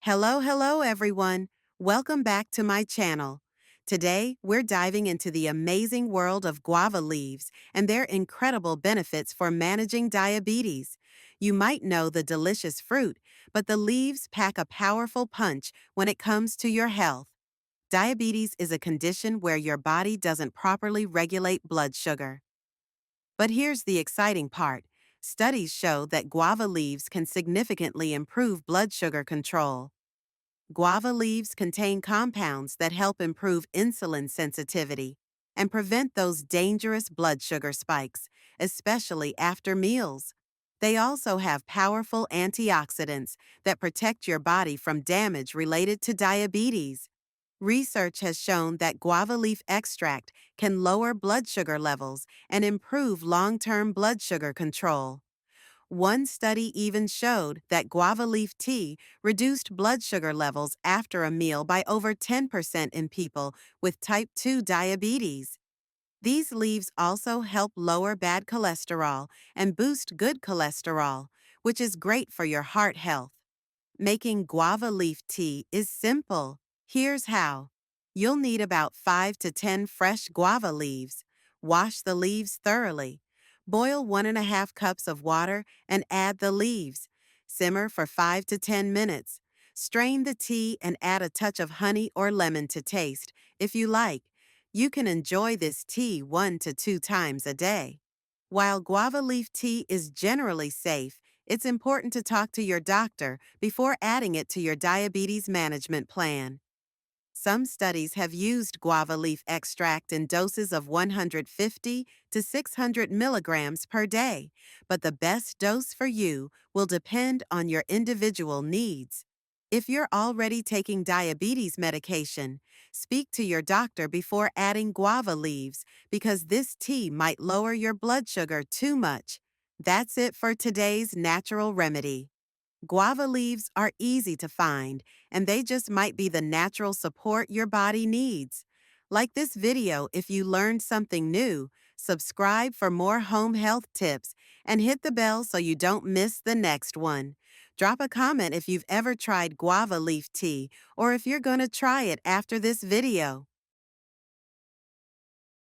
Hello everyone. Welcome back to my channel. Today, we're diving into the amazing world of guava leaves and their incredible benefits for managing diabetes. You might know the delicious fruit, but the leaves pack a powerful punch when it comes to your health. Diabetes is a condition where your body doesn't properly regulate blood sugar. But here's the exciting part. Studies show that guava leaves can significantly improve blood sugar control. Guava leaves contain compounds that help improve insulin sensitivity and prevent those dangerous blood sugar spikes, especially after meals. They also have powerful antioxidants that protect your body from damage related to diabetes. Research has shown that guava leaf extract can lower blood sugar levels and improve long-term blood sugar control. One study even showed that guava leaf tea reduced blood sugar levels after a meal by over 10% in people with type 2 diabetes. These leaves also help lower bad cholesterol and boost good cholesterol, which is great for your heart health. Making guava leaf tea is simple. Here's how. You'll need about 5 to 10 fresh guava leaves. Wash the leaves thoroughly. Boil 1.5 cups of water and add the leaves. Simmer for 5 to 10 minutes. Strain the tea and add a touch of honey or lemon to taste, if you like. You can enjoy this tea 1 to 2 times a day. While guava leaf tea is generally safe, it's important to talk to your doctor before adding it to your diabetes management plan. Some studies have used guava leaf extract in doses of 150 to 600 milligrams per day, but the best dose for you will depend on your individual needs. If you're already taking diabetes medication, speak to your doctor before adding guava leaves because this tea might lower your blood sugar too much. That's it for today's natural remedy. Guava leaves are easy to find, and they just might be the natural support your body needs. Like this video if you learned something new, subscribe for more home health tips, and hit the bell so you don't miss the next one. Drop a comment if you've ever tried guava leaf tea or if you're going to try it after this video.